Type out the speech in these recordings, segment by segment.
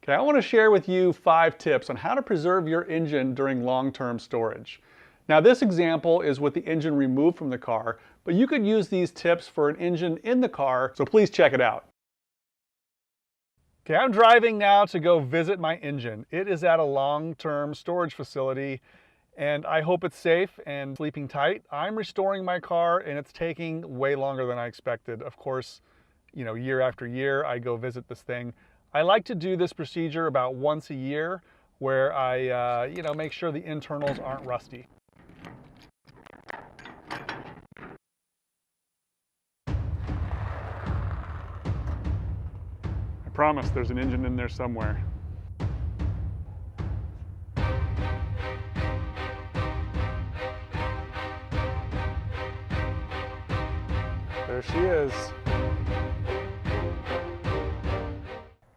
Okay, I want to share with you 5 tips on how to preserve your engine during long-term storage. Now this example is with the engine removed from the car, but you could use these tips for an engine in the car, so please check it out. Okay, I'm driving now to go visit my engine. It is at a long-term storage facility and I hope it's safe and sleeping tight. I'm restoring my car and it's taking way longer than I expected. Of course, year after year I go visit this thing. I like to do this procedure about once a year where I make sure the internals aren't rusty. I promise there's an engine in there somewhere. There she is.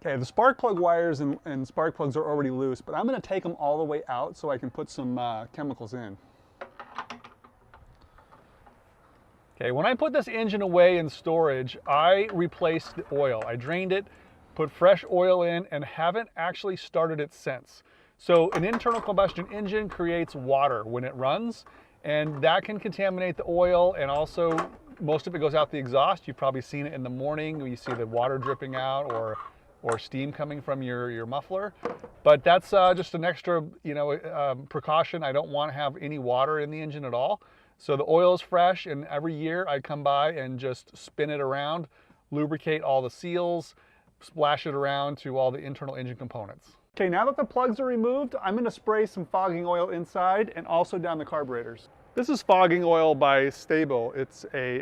Okay, the spark plug wires and spark plugs are already loose, but I'm going to take them all the way out so I can put some chemicals in. Okay, when I put this engine away in storage, I replaced the oil. I drained it, put fresh oil in, and haven't actually started it since. So an internal combustion engine creates water when it runs, and that can contaminate the oil, and also most of it goes out the exhaust. You've probably seen it in the morning when you see the water dripping out or steam coming from your muffler. But that's just an extra precaution. I don't want to have any water in the engine at all. So the oil is fresh, and every year I come by and just spin it around, lubricate all the seals, splash it around to all the internal engine components. Okay, now that the plugs are removed, I'm going to spray some fogging oil inside and also down the carburetors. This is fogging oil by Stable. It's a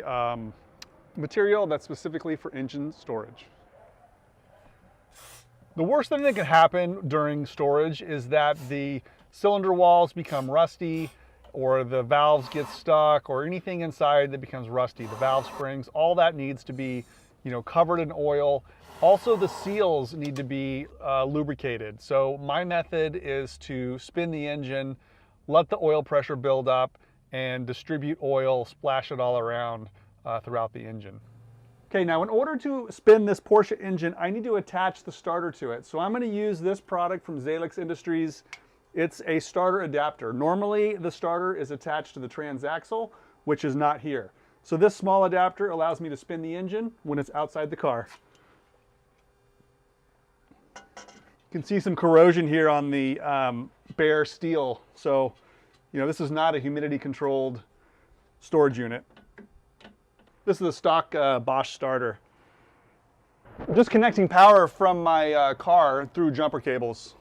material that's specifically for engine storage. The worst thing that can happen during storage is that the cylinder walls become rusty, or the valves get stuck, or anything inside that becomes rusty. The valve springs, all that needs to be covered in oil. Also, the seals need to be lubricated. So my method is to spin the engine, let the oil pressure build up, and distribute oil, splash it all around throughout the engine. Okay, now in order to spin this Porsche engine, I need to attach the starter to it. So I'm going to use this product from Zalex Industries. It's a starter adapter. Normally the starter is attached to the transaxle, which is not here. So this small adapter allows me to spin the engine when it's outside the car. You can see some corrosion here on the bare steel. So, this is not a humidity controlled storage unit. This is a stock Bosch starter. I'm just connecting power from my car through jumper cables.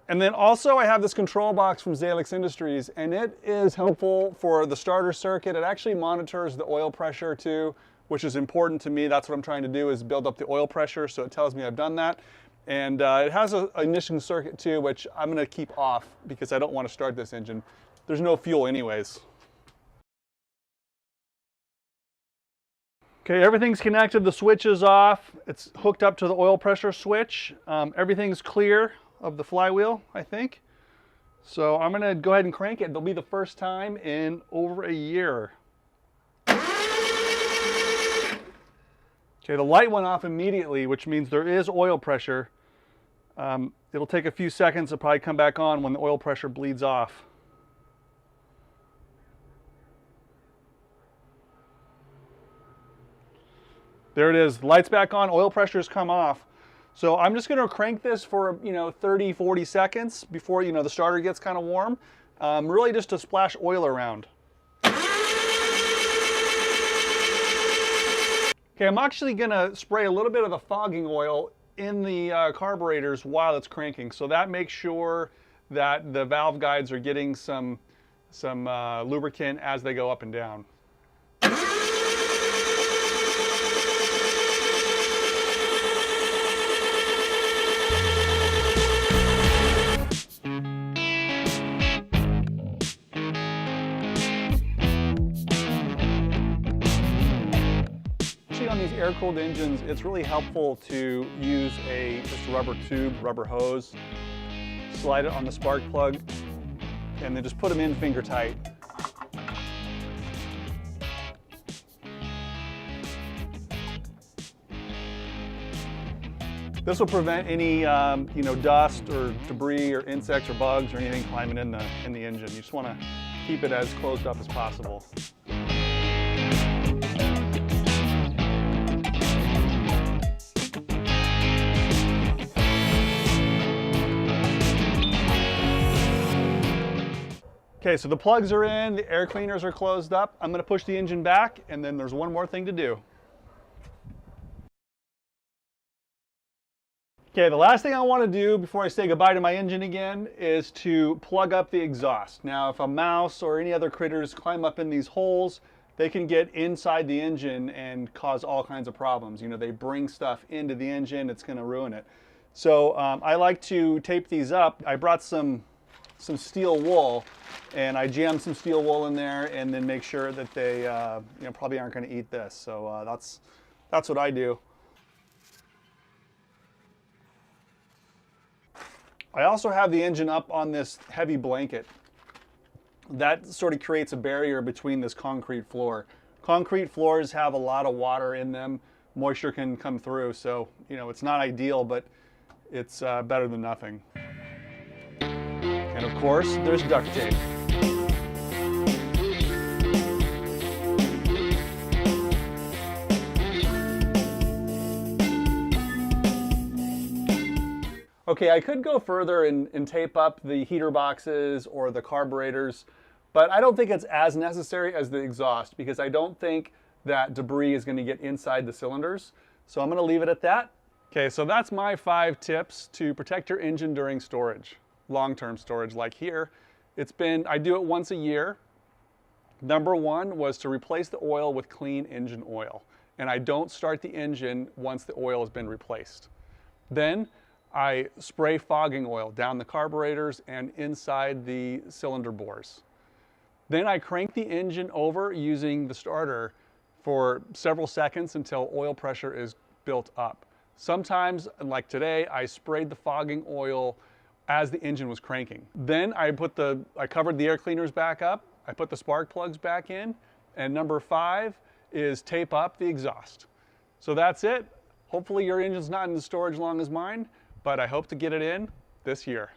And then also I have this control box from Zalex Industries, and it is helpful for the starter circuit. It actually monitors the oil pressure too, which is important to me. That's what I'm trying to do, is build up the oil pressure, so it tells me I've done that. And it has an ignition circuit too, which I'm going to keep off because I don't want to start this engine. There's no fuel anyways. Okay, everything's connected, the switch is off. It's hooked up to the oil pressure switch. Everything's clear of the flywheel, I think. So I'm gonna go ahead and crank it. It'll be the first time in over a year. Okay, the light went off immediately, which means there is oil pressure. It'll take a few seconds to probably come back on when the oil pressure bleeds off. There it is, lights back on, oil pressure's come off. So I'm just gonna crank this for 30, 40 seconds before the starter gets kind of warm, really just to splash oil around. Okay, I'm actually gonna spray a little bit of the fogging oil in the carburetors while it's cranking. So that makes sure that the valve guides are getting some lubricant as they go up and down. On these air-cooled engines, it's really helpful to use just a rubber tube, rubber hose, slide it on the spark plug, and then just put them in finger tight. This will prevent any you know, dust or debris or insects or bugs or anything climbing in the engine. You just want to keep it as closed up as possible. Okay, so the plugs are in, the air cleaners are closed up. I'm going to push the engine back, and then there's one more thing to do. Okay, the last thing I want to do before I say goodbye to my engine again is to plug up the exhaust. Now, if a mouse or any other critters climb up in these holes, they can get inside the engine and cause all kinds of problems. You know, they bring stuff into the engine, it's going to ruin it. So I like to tape these up. I brought some steel wool, and I jammed some steel wool in there and then make sure that they you know, probably aren't going to eat this. So that's what I do. I also have the engine up on this heavy blanket. That sort of creates a barrier between this concrete floor. Concrete floors have a lot of water in them. Moisture can come through, so you know, it's not ideal, but it's better than nothing. And of course, there's duct tape. Okay, I could go further and tape up the heater boxes or the carburetors, but I don't think it's as necessary as the exhaust because I don't think that debris is going to get inside the cylinders. So I'm going to leave it at that. Okay, so that's my 5 tips to protect your engine during storage, long-term storage like here. I do it once a year. Number 1 was to replace the oil with clean engine oil. And I don't start the engine once the oil has been replaced. Then I spray fogging oil down the carburetors and inside the cylinder bores. Then I crank the engine over using the starter for several seconds until oil pressure is built up. Sometimes, like today, I sprayed the fogging oil as the engine was cranking. Then I covered the air cleaners back up, I put the spark plugs back in, and number 5 is tape up the exhaust. So that's it. Hopefully your engine's not in storage long as mine, but I hope to get it in this year.